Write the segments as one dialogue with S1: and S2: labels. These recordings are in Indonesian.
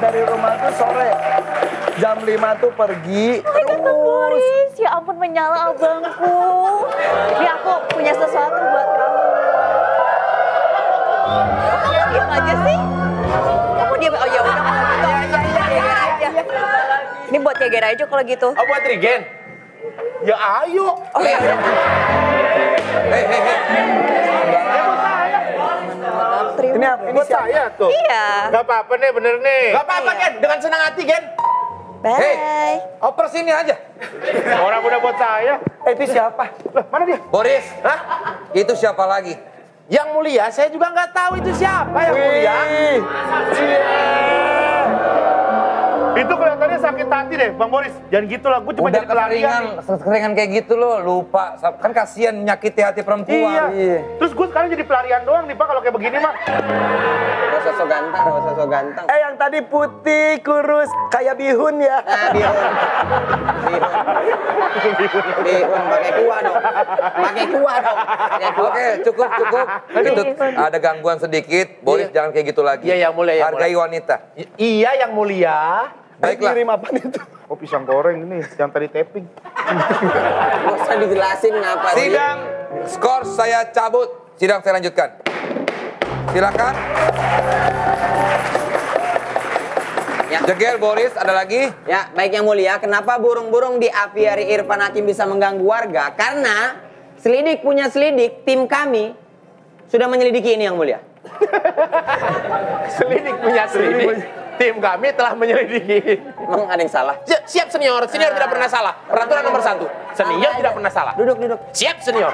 S1: dari rumah tuh sore. Jam 5 tuh pergi.
S2: Bang Boris, ya ampun menyala abangku. Ini aku punya sesuatu buat kamu. Kamu diam aja sih. Kamu diam. Oh ya udah kalau gitu. Geger aja. Ini buat geger aja kalau gitu.
S3: Oh buat Regen? Ya ayo.
S2: Oh ya udah.
S1: Ini apa? Ini
S3: Buat saya tuh.
S2: Iya.
S3: Gak apa-apa nih, bener nih. Gak apa-apa Gen, dengan senang hati Gen.
S2: Bye.
S4: Oper sini aja.
S3: Orang udah buat saya.
S1: Itu siapa?
S3: Lah, mana dia?
S4: Boris,
S3: Hah?
S4: itu siapa lagi?
S3: Yang mulia, saya juga nggak tahu itu siapa yang mulia. Itu kelihatannya sakit hati deh, Bang Boris. Jangan gitu lah, gue cuma
S4: Udah
S3: jadi pelarian.
S4: keseringan kayak gitu loh, lupa. Kan kasihan menyakiti hati perempuan.
S3: Iya. Terus gue sekarang jadi pelarian doang nih Pak kalau kayak begini mah.
S5: Gak usah so ganteng, gak usah so ganteng.
S1: Yang tadi putih, kurus, kayak bihun ya.
S5: Nah, bihun. Bihun, pakai kuah dong. Pakai kuah dong. Pakai kuah.
S4: Oke, cukup. Itu ada gangguan sedikit. Boris jangan kayak gitu lagi.
S3: Iya, yang mulia, yang
S4: Hargai wanita.
S3: Iya yang mulia.
S4: Baiklah.
S1: Kirim apa itu?
S3: Oh pisang goreng ini, yang tadi tapping.
S5: Gak usah dijelasin kenapa.
S4: Sidang skor saya cabut. Sidang saya lanjutkan. Silakan.
S5: Ya.
S4: Jegel Boris, ada lagi?
S5: Ya, baik yang mulia, kenapa burung-burung di apiari Irfan Hakim bisa mengganggu warga? Karena selidik punya selidik, tim kami sudah menyelidiki ini yang mulia.
S3: Selidik punya selidik. Tim kami telah menyelidiki.
S5: Emang ada yang salah?
S3: Siap senior tidak pernah salah. Peraturan nomor 1. Senior tidak pernah salah.
S5: Duduk.
S3: Siap senior.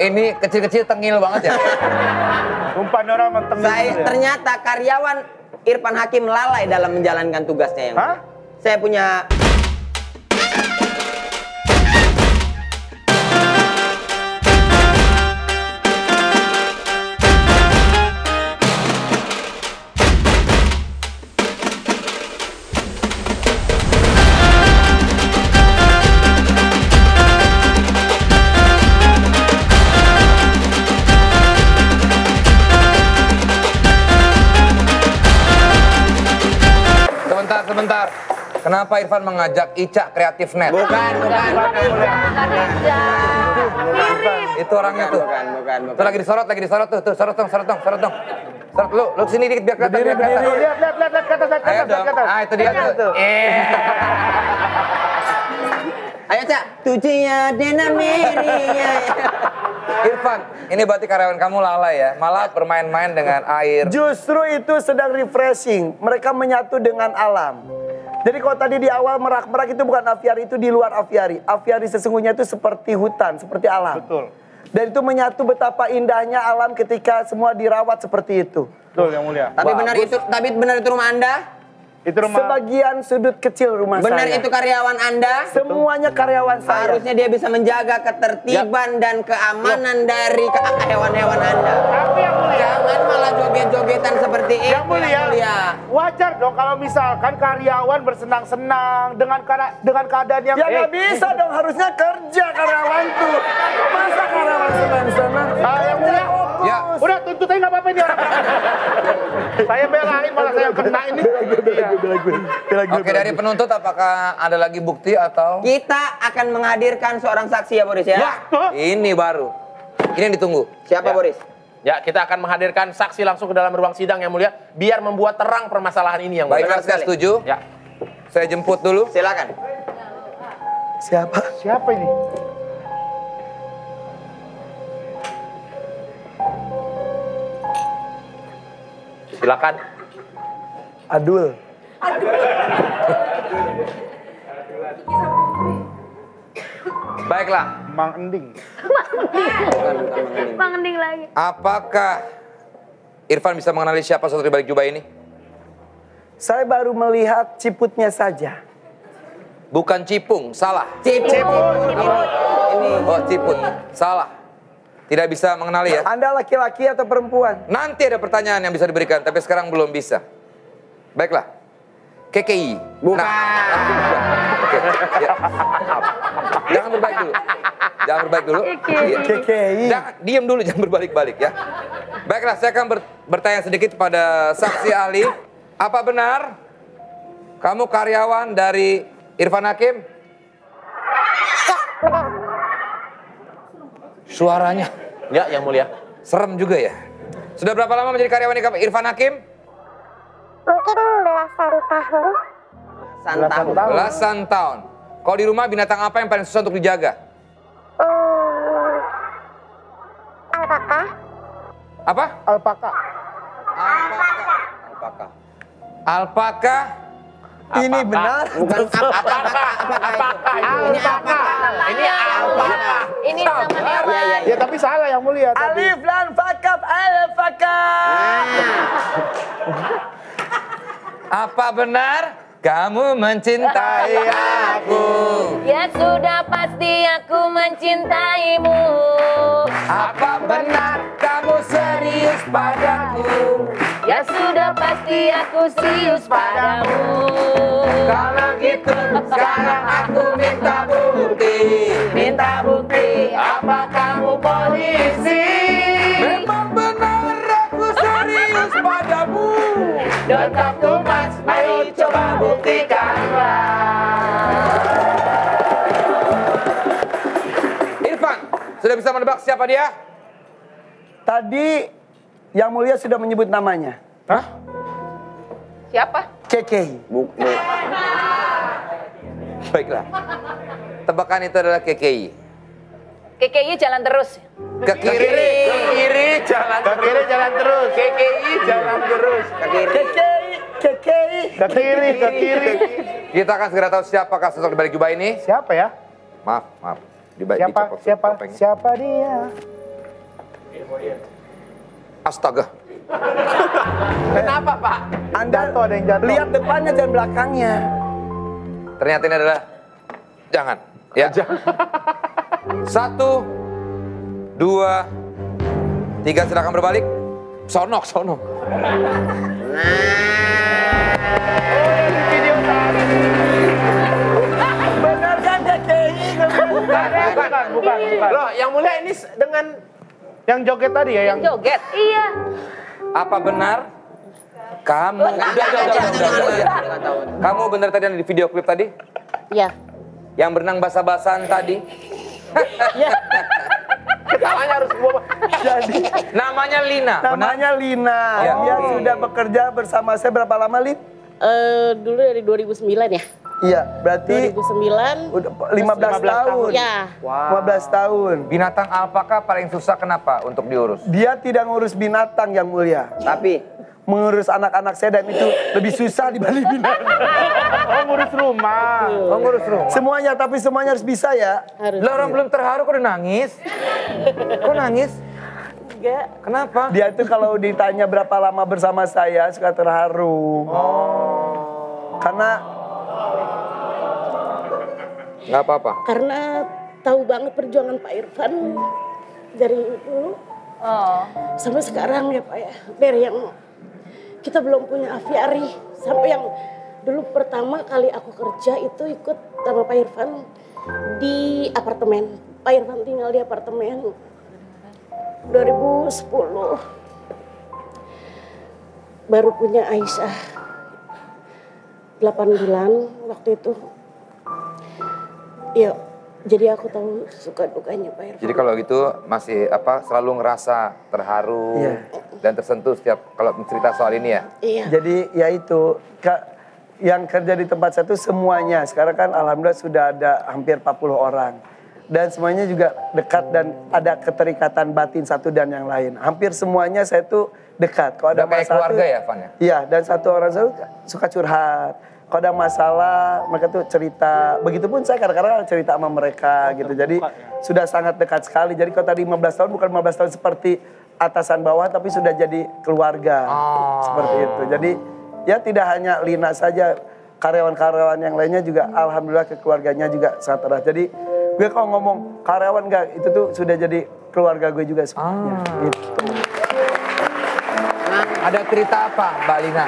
S4: Ini kecil-kecil tengil banget ya.
S3: Sumpah orang menteng.
S5: Ternyata karyawan Irfan Hakim lalai dalam menjalankan tugasnya yang mulia. Saya punya...
S4: Sebentar. Kenapa Irfan mengajak Ica Kreatif Net?
S5: Bukan.
S4: Itu orangnya tuh.
S5: Bukan.
S4: Tuh lagi disorot tuh. Sorot dong. Sorot lu sini dikit biar kelihatan.
S3: Lihat ke atas.
S4: Ayo dong. Ah, itu dia tuh.
S5: Ayo, Cak. Tujuhnya Dena Merinya.
S4: Irfan, ini berarti karyawan kamu lalai ya? Malah bermain-main dengan air.
S1: Justru itu sedang refreshing. Mereka menyatu dengan alam. Jadi kalau tadi di awal merak-merak itu bukan aviari, itu di luar aviari. Aviari sesungguhnya itu seperti hutan, seperti alam.
S3: Betul.
S1: Dan itu menyatu betapa indahnya alam ketika semua dirawat seperti itu.
S3: Betul yang mulia.
S5: Tapi benar itu rumah Anda?
S3: Itu rumah.
S1: Sebagian sudut kecil rumah
S5: Benar
S1: saya.
S5: itu karyawan Anda?
S1: Semuanya karyawan saya.
S5: Harusnya dia bisa menjaga ketertiban dan keamanan dari hewan-hewan Anda.
S3: Tapi yang mulia.
S5: Jangan malah joget-jogetan seperti itu.
S3: Yang mulia. Wajar dong kalau misalkan karyawan bersenang-senang dengan keadaan yang...
S1: Ya nggak bisa dong, harusnya kerja karyawan tuh. Masa karyawan senang-senang?
S3: Yang mulia.
S4: Ya.
S3: Udah tuntut aja nggak apa-apa ini orang. Saya belain malah saya yang kena ini.
S4: Oke, dari penuntut apakah ada lagi bukti atau?
S5: Kita akan menghadirkan seorang saksi ya Boris ya?
S3: Ya, tuh.
S4: Ini baru. Ini yang ditunggu.
S5: Siapa
S3: Ya.
S5: Boris?
S3: Ya, kita akan menghadirkan saksi langsung ke dalam ruang sidang yang mulia biar membuat terang permasalahan ini yang mulia.
S4: Baiklah, saya setuju.
S3: Ya.
S4: Saya jemput dulu.
S5: Silakan.
S1: Siapa?
S3: Siapa ini? Silakan.
S1: Adul.
S4: Baiklah.
S3: Mang Ending.
S2: Bang Ending lagi.
S4: Apakah Irfan bisa mengenali siapa sosok di balik jubah ini?
S1: Saya baru melihat ciputnya saja.
S4: Bukan Cipung, salah.
S5: Ciput. Ini.
S4: Oh, Ciput, salah. Tidak bisa mengenali ya?
S1: Anda laki-laki atau perempuan?
S4: Nanti ada pertanyaan yang bisa diberikan, tapi sekarang belum bisa. Baiklah. KKI.
S5: Bukan.
S4: Oke. Ya. Jangan berbalik dulu. Jangan berbalik dulu.
S1: KKI.
S4: Jangan, diam dulu, jangan berbalik-balik ya. Baiklah, saya akan bertanya sedikit pada saksi ahli. Apa benar kamu karyawan dari Irfan Hakim? Suaranya.
S6: Ya, yang mulia.
S4: Serem juga ya. Sudah berapa lama menjadi karyawan Irfan Hakim?
S7: Mungkin belasan tahun.
S4: Belasan tahun. Kalau di rumah binatang apa yang paling susah untuk dijaga?
S7: Alpaka.
S4: Apa?
S3: Alpaka.
S4: Alpaka.
S1: Ini benar.
S5: Bukan apakah
S3: Ini alpaka.
S2: Ini namanya apa?
S3: Ya tapi salah yang mulia tadi.
S1: Alif dan fakap alfaka.
S4: Apa benar kamu mencintai aku?
S2: Ya sudah pasti aku mencintaimu.
S4: Apa benar kamu serius padaku?
S2: Ya sudah pasti aku serius padamu.
S4: Kalau gitu sekarang aku minta bukti.
S2: Minta bukti.
S4: Apa kamu polisi? Memang benar aku serius padamu.
S2: Don't talk too much,
S4: Ayo coba buktikanlah. Irfan, sudah bisa menebak siapa dia?
S1: Tadi yang mulia sudah menyebut namanya.
S4: Hah?
S2: Siapa?
S1: KKI.
S4: Baiklah. Tebakan itu adalah KKI.
S2: KKI jalan terus.
S4: Ke kiri, jalan
S3: Ke kiri jalan terus.
S4: KKI jalan terus.
S1: KKI. KKI.
S3: Ke kiri, ke kiri.
S4: Kita akan segera tahu siapakah sosok di balik jubah ini.
S3: Siapa ya?
S4: Maaf. Di balik
S3: Siapa dia?
S4: Astaga.
S6: Kenapa, Pak?
S1: Anda
S3: Jatuh, ada yang jatuh.
S1: lihat depannya dan belakangnya.
S4: Ternyata ini adalah jangan. Ya. 1, 2, 3 silakan berbalik. Sonok.
S1: Benar kan KKI?
S3: Bukan.
S6: Loh, yang mulia ini dengan
S3: Yang joget tadi ya, yang
S2: Joget? Iya.
S4: Apa benar kamu? Kamu benar tadi yang di video klip tadi?
S2: Iya.
S4: Yang berenang basah-basahan tadi?
S6: ketawanya harus gua.
S1: Jadi
S4: Namanya Lina.
S1: namanya Lina.
S4: Ya.
S1: Dia sudah bekerja bersama saya berapa lama, Lin?
S8: Dulu dari 2009 ya.
S1: Iya, berarti
S8: 2009.
S1: udah 15 tahun.
S8: Ya.
S1: 15 tahun.
S4: Binatang alpaka paling susah kenapa untuk diurus?
S1: Dia tidak ngurus binatang yang mulia.
S5: Tapi
S1: Mengurus anak-anak saya dan itu lebih susah dibanding binatang.
S3: ngurus rumah.
S4: Oh, ngurus rumah.
S1: Semuanya, tapi semuanya harus bisa ya.
S8: Harus.
S4: Lah orang belum terharu kok udah nangis? Kok nangis?
S8: Enggak.
S4: Kenapa?
S1: Dia itu kalau ditanya berapa lama bersama saya suka terharu. Karena
S4: Nggak apa-apa.
S8: Karena tahu banget perjuangan Pak Irfan dari dulu sampai sekarang ya Pak ya. Dari yang kita belum punya aviari sampai yang dulu pertama kali aku kerja itu ikut sama Pak Irfan di apartemen. Pak Irfan tinggal di apartemen 2010. Baru punya Aisyah 8 bulan waktu itu. Ya, jadi aku tahu suka dukanya Pak Irfan.
S4: Jadi kalau gitu masih selalu ngerasa terharu dan tersentuh setiap kalau cerita soal ini ya?
S8: Iya.
S1: jadi ya itu yang kerja di tempat saya itu semuanya. Sekarang kan alhamdulillah sudah ada hampir 40 orang. Dan semuanya juga dekat dan ada keterikatan batin satu dan yang lain. Hampir semuanya saya tuh dekat. Kalau ada
S4: Udah kayak
S1: masalah
S4: keluarga
S1: tuh-
S4: ya, Van ya?
S1: Iya, dan satu orang saya suka curhat. Kalau ada masalah, mereka tuh cerita. Begitupun saya kadang-kadang cerita sama mereka gitu. Jadi sudah sangat dekat sekali. Jadi kalau tadi 15 tahun, bukan 15 tahun seperti atasan bawah, tapi sudah jadi keluarga. Seperti itu. Jadi ya tidak hanya Lina saja, karyawan-karyawan yang lainnya juga alhamdulillah keluarganya juga sangat erat. Jadi gue kalau ngomong karyawan enggak, itu tuh sudah jadi keluarga gue juga sebenarnya. Gitu.
S4: Ada cerita apa Mbak Lina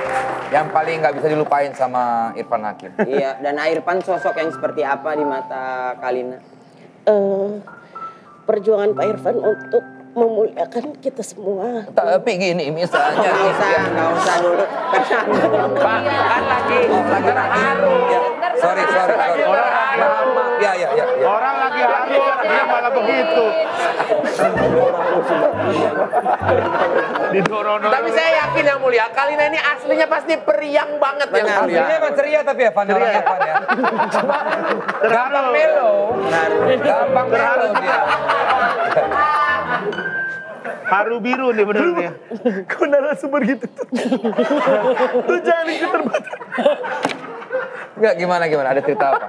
S4: yang paling nggak bisa dilupain sama Irfan Hakim?
S5: iya, dan Irfan sosok yang seperti apa di mata Kalina?
S8: Perjuangan Pak Irfan untuk memuliakan kita semua.
S4: Tapi gini misalnya.
S5: Nggak usah dulu.
S6: Pak, kan lagi haru.
S4: Ya, sorry. Maaf. Ya.
S3: Orang lagi haru, dia malah begitu. Didorong.
S6: Tapi saya yakin yang mulia, Kalina ini aslinya pasti periang banget yang mulia.
S4: Aslinya emang ceria tapi ya, Van orangnya Van ya. Gampang melo. Gampang melo dia.
S3: Haru biru nih bener nih.
S1: Kau narasumber gitu tuh. Lu jangan ikut terbatas.
S4: Enggak gimana ada cerita apa?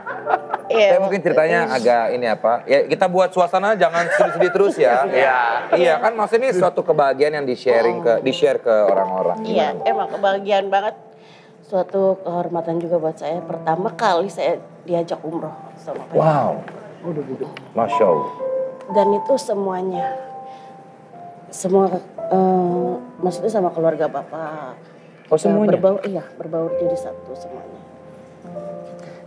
S4: Saya mungkin ceritanya agak ini apa? Ya kita buat suasana jangan sedih-sedih terus ya. Iya kan maksudnya ini suatu kebahagiaan yang di-share ke orang-orang.
S8: Iya, emang kebahagiaan banget. Suatu kehormatan juga buat saya. Pertama kali saya diajak umroh sama Pak.
S4: Wow. Masya Allah.
S8: Dan itu semuanya. Semua maksudnya sama keluarga Bapak.
S4: Oh semuanya?
S8: Berbaur jadi satu semuanya.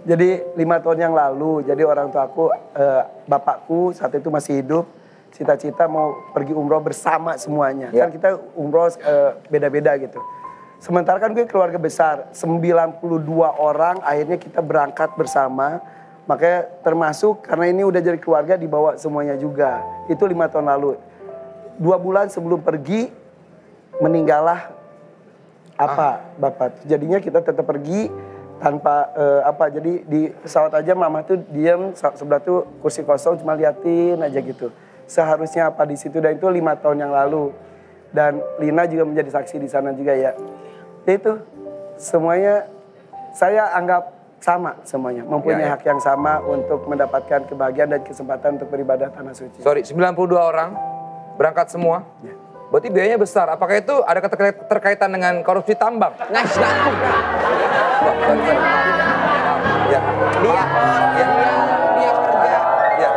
S1: Jadi 5 tahun yang lalu, jadi orang tua aku, bapakku saat itu masih hidup, cita-cita mau pergi umroh bersama semuanya.
S4: Ya.
S1: Kan kita umroh beda-beda gitu. Sementara kan gue keluarga besar, 92 orang akhirnya kita berangkat bersama. Makanya termasuk karena ini udah jadi keluarga dibawa semuanya juga. Itu 5 tahun lalu. 2 bulan sebelum pergi meninggallah bapak. Jadinya kita tetap pergi tanpa jadi di pesawat aja mama tuh diam sebelah tuh kursi kosong cuma liatin aja gitu. Seharusnya apa di situ dan itu 5 tahun yang lalu. Dan Lina juga menjadi saksi di sana juga ya. Itu semuanya saya anggap sama semuanya, mempunyai hak yang sama untuk mendapatkan kebahagiaan dan kesempatan untuk beribadah tanah suci.
S4: Sorry, 92 orang berangkat semua. Berarti biayanya besar. Apakah itu ada keterkaitan dengan korupsi tambang?
S5: Nah,
S4: Ya.
S5: dia kerja.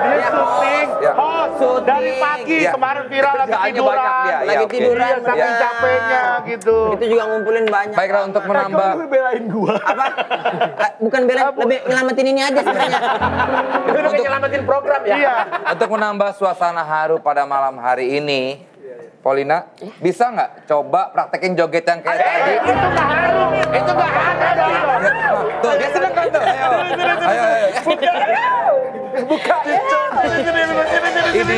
S3: Dia syuting, host dari pagi
S4: Ya.
S3: kemarin viral lagi
S4: Kerjaannya
S3: tiduran.
S4: banyak dia.
S5: Lagi
S4: oke.
S5: tiduran.
S3: Iya, saking capeknya gitu.
S5: Itu juga ngumpulin banyak.
S4: Baiklah untuk menambah.
S1: Kamu belain gua.
S5: Apa? Bukan bela, lebih nyelamatin ini aja sebenarnya.
S6: Itu udah nyelamatin program ya?
S3: Iya.
S4: Untuk menambah suasana haru pada malam hari ini, Paulina, bisa nggak coba praktekin joget yang kayak tadi?
S6: Itu nggak haru, itu nggak ada dong.
S4: Tuh, dia seneng kan tuh? Ayo. Buka. Ini.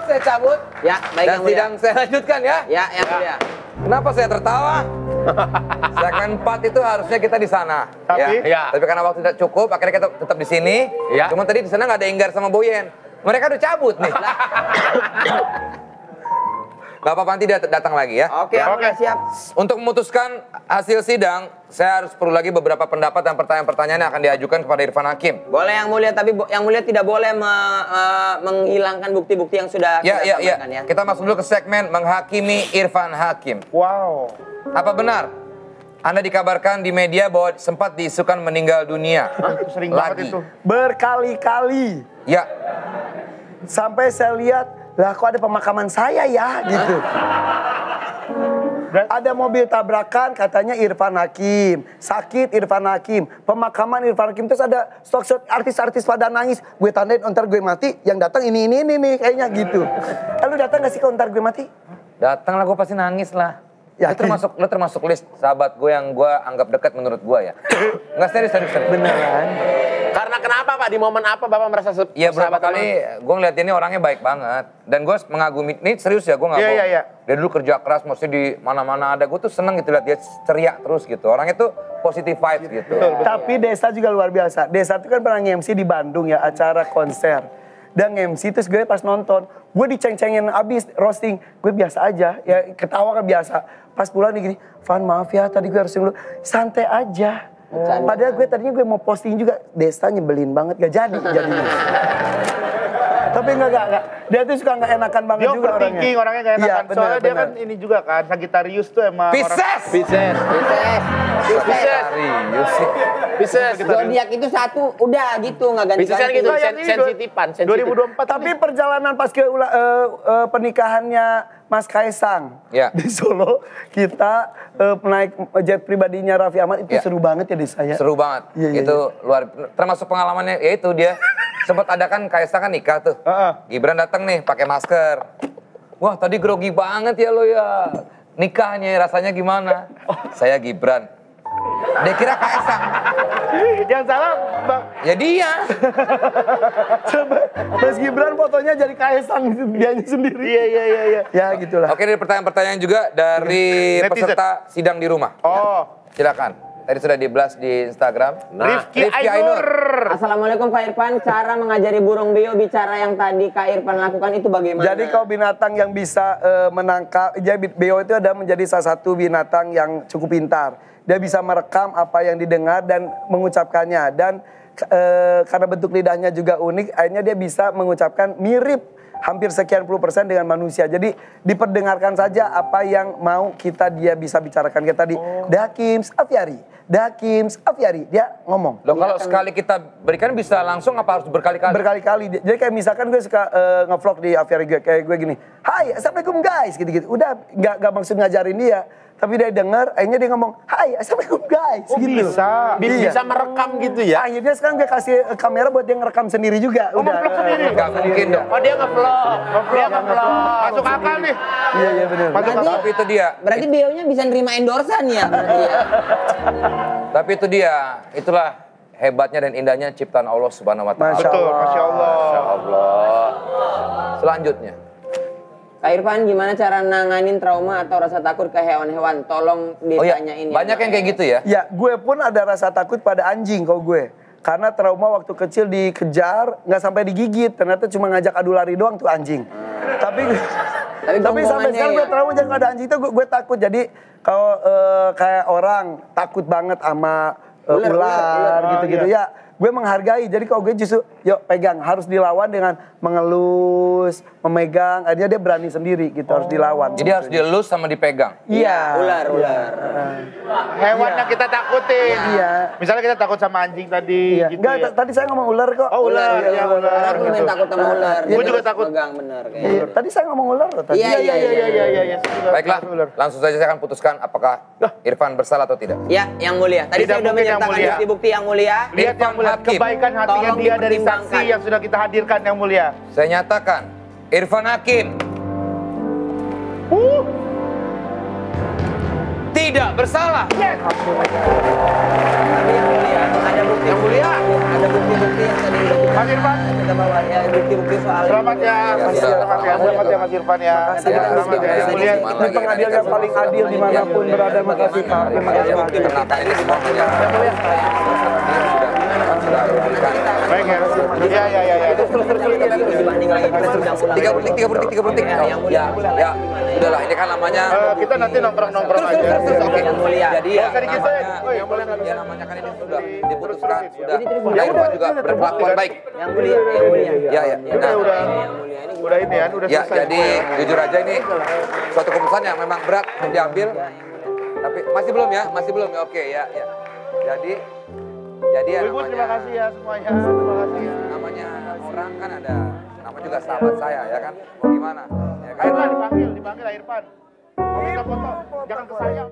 S4: Saya cabut.
S5: Ya, baik
S4: Dan
S5: yang mulia.
S4: sidang saya lanjutkan ya.
S5: Ya, yang mulia.
S4: Kenapa saya tertawa? Segmen 4 itu harusnya kita di sana.
S3: Tapi?
S4: Ya. Tapi karena waktu tidak cukup, akhirnya kita tetap di sini.
S6: Ya.
S4: Cuma tadi di sana nggak ada Enggar sama Boyen. Mereka udah cabut nih. Gak apa-apa, nanti dia datang lagi ya.
S5: Oke, yang mulia, siap.
S4: Untuk memutuskan hasil sidang, saya harus perlu lagi beberapa pendapat dan pertanyaan-pertanyaan yang akan diajukan kepada Irfan Hakim.
S5: Boleh yang mulia, tapi yang mulia tidak boleh menghilangkan bukti-bukti yang sudah kita sampaikan ya.
S4: Kita masuk dulu ke segmen menghakimi Irfan Hakim.
S3: Wow.
S4: Apa benar Anda dikabarkan di media bahwa sempat diisukan meninggal dunia?
S3: Sering
S4: Lagi.
S3: banget itu.
S1: Berkali-kali.
S4: Ya.
S1: Sampai saya lihat, lah kok ada pemakaman saya ya gitu. Ada mobil tabrakan katanya Irfan Hakim, sakit Irfan Hakim, pemakaman Irfan Hakim, terus ada stok artis-artis pada nangis. Gue tandain ntar gue mati, yang datang ini nih kayaknya gitu. Lalu datang gak sih kalau ntar gue mati?
S4: Datang lah, gue pasti nangis lah.
S1: Yakin?
S4: Lo termasuk list sahabat gue yang gue anggap dekat menurut gue ya. Nggak serius.
S1: Beneran?
S6: Karena kenapa Pak? Di momen apa Bapak merasa
S4: Iya berapa
S6: sahabat
S4: kali gue ngeliat ini orangnya baik banget. Dan gue mengagumi, ini serius ya gue gak bohong.
S3: Iya.
S4: Dia dulu kerja keras, mesti di mana-mana ada. Gue tuh seneng gitu lihat dia ceria terus gitu. Orangnya tuh positive vibes gitu.
S1: Tapi Desa juga luar biasa. Desa itu kan pernah nge-MC di Bandung ya, acara konser. Dan nge-MC terus gue pas nonton, gue diceng-cengin abis roasting. Gue biasa aja, ya ketawa kan biasa. pas pulang nih gini, Van maaf ya tadi gue harus dulu. Santai aja. Padahal tadinya gue mau posting juga, Desta nyebelin banget, gak jadi jadinya. Tapi enggak. Dia tuh suka gak enakan banget
S3: Dia
S1: juga
S3: overthinking, orangnya gak enakan.
S1: Iya, bener,
S3: Soalnya dia
S1: bener.
S3: kan ini juga kan, Sagittarius tuh emang
S4: Pisces.
S6: Pisces.
S5: Zodiak itu satu, udah gitu nggak
S6: Pisces kan
S5: ganti-ganti.
S6: gitu,
S3: Yang ini
S6: sensitifan.
S3: 2024
S1: Tapi perjalanan pas ke pernikahannya Mas Kaisang
S4: Ya.
S1: di Solo, kita naik jet pribadinya Raffi Ahmad itu
S4: Ya.
S1: seru banget ya di saya.
S4: Seru banget.
S1: Iya,
S4: Itu luar termasuk pengalamannya ya itu dia sempat ada kan Kaisang kan nikah tuh. Gibran datang nih pakai masker. Wah, tadi grogi banget ya lo ya. Nikahnya rasanya gimana? Saya Gibran. Dia kira Kaisang.
S3: Yang salah Bang.
S4: Ya dia.
S1: Mas Gibran fotonya jadi Kaisang dianya sendiri.
S3: Iya.
S1: Ya gitulah.
S4: Oke, dari pertanyaan-pertanyaan juga dari
S3: Netizen.
S4: peserta sidang di rumah.
S3: Oh,
S4: Silakan. Tadi sudah di-blast di Instagram.
S3: Rifki Ainur.
S5: Assalamualaikum Kak Irfan, cara mengajari burung beo bicara yang tadi Kak Irfan lakukan itu bagaimana?
S1: Jadi kalau binatang yang bisa menangkap, jadi beo itu ada menjadi salah satu binatang yang cukup pintar. Dia bisa merekam apa yang didengar dan mengucapkannya. Dan karena bentuk lidahnya juga unik, akhirnya dia bisa mengucapkan mirip hampir sekian puluh % dengan manusia. Jadi diperdengarkan saja apa yang mau dia bisa bicarakan. Kayak tadi, Dakims Afiari, Dakims Afiari. Dia ngomong.
S4: Loh kalau sekali kita berikan bisa langsung apa harus berkali-kali?
S1: Berkali-kali. Jadi kayak misalkan gue suka nge-vlog di Aviary gue, kayak gue gini, Hai, Assalamualaikum guys, gitu-gitu. Udah gak maksud ngajarin dia, tapi dia denger, akhirnya dia ngomong, Hai, Assalamualaikum guys,
S3: Oh,
S1: gitu.
S3: bisa.
S6: Bisa merekam gitu ya?
S1: Akhirnya sekarang gue kasih kamera buat dia ngerekam sendiri juga.
S3: Oh, nge-vlog sendiri?
S4: Gak mungkin dong.
S6: Oh dia nge-vlog. Dia nge-vlog.
S3: Masuk akal nih.
S1: Iya benar.
S3: Masuk akal.
S4: Tapi itu dia.
S5: Berarti beonya bisa nerima endorsan ya berarti ya?
S4: Tapi itu dia. Itulah hebatnya dan indahnya ciptaan Allah Subhanahu wa taala.
S1: Masya
S3: Betul,
S1: Allah.
S3: Masya Allah.
S4: Masya Allah. Selanjutnya.
S5: Kak Irfan gimana cara nanganin trauma atau rasa takut ke hewan-hewan? Tolong
S4: Oh ya,
S5: ditanyain
S4: banyak yang kayak gitu ya.
S1: Ya, gue pun ada rasa takut pada anjing kalau gue. Karena trauma waktu kecil dikejar, nggak sampai digigit. Ternyata cuma ngajak adu lari doang tuh anjing. Tapi sampai sekarang gue trauma jangan ada anjing itu gue takut. Jadi kalau kayak orang takut banget sama ular gitu-gitu ya. Gue menghargai, jadi kalau gue justru, yuk pegang, harus dilawan dengan mengelus, memegang, akhirnya dia berani sendiri gitu, harus dilawan.
S4: Jadi harus dielus sama dipegang.
S1: Iya.
S5: Ular.
S3: Hewan yang kita takutin.
S1: Iya.
S3: Misalnya kita takut sama anjing tadi.
S1: Iya.
S3: Gitu
S1: Enggak,
S3: ya.
S1: tadi saya ngomong ular kok.
S3: Oh ular, ya ular.
S5: Karena aku lumayan takut sama ular.
S3: Gue juga takut.
S5: Pegang bener
S1: Iya,
S5: kayaknya.
S1: tadi saya ngomong ular loh tadi.
S5: Iya.
S3: Iya.
S4: Baiklah, langsung saja saya akan putuskan apakah Irfan bersalah atau tidak.
S5: Ya, yang mulia. Tadi
S3: Tidak
S5: saya sudah
S3: mungkin yang
S5: menyertakan
S3: mulia.
S5: bukti-bukti yang mulia.
S3: Lihat yang mulia,
S4: Hakim.
S3: kebaikan hatinya
S5: Tolong
S3: dia dari
S5: dipertimbangkan.
S3: saksi yang sudah kita hadirkan yang mulia.
S4: Saya nyatakan, Irfan Hakim tidak bersalah.
S5: Tapi yang mulia, ada bukti yang mulia. Ada bukti-bukti yang tadi udah
S3: Mas Irfan,
S5: kita bawa ya, bukti-bukti soal
S3: selamat ya. Selamat ya Mas Irfan ya.
S1: Makasih,
S3: Selamat ya. Yang mulia.
S1: Ini pengadilan yang paling adil dimanapun berada. Makasih Pak. Terima kasih Pak.
S4: Kenapa ini semua punya sudah diberikan.
S3: Baik ya. Iya.
S5: dibanding lagi kita sudah pulang.
S4: 30 detik. Ya, udahlah ini kan namanya.
S3: Kita nanti nongkrong aja.
S4: Oke.
S5: Yang mulia.
S4: Jadi ya
S3: Sedikit
S4: namanya,
S3: saja.
S4: ya namanya kan ini sudah diputuskan, sudah. Ya Irfan juga berkelakuan baik.
S5: Yang mulia.
S4: Ya.
S3: Kita udah ini ya, udah
S4: Ya,
S3: selesai.
S4: jadi jujur aja ini suatu keputusan yang memang berat untuk diambil. Tapi masih belum ya. Oke, ya. Jadi ya
S3: Ibu terima
S4: namanya
S3: kasih ya semuanya. Terima kasih ya.
S4: namanya orang kan ada nama juga sahabat saya ya kan. Mau gimana? Ya kan?
S3: Irfan dipanggil Irfan. Mau minta foto, jangan ke saya.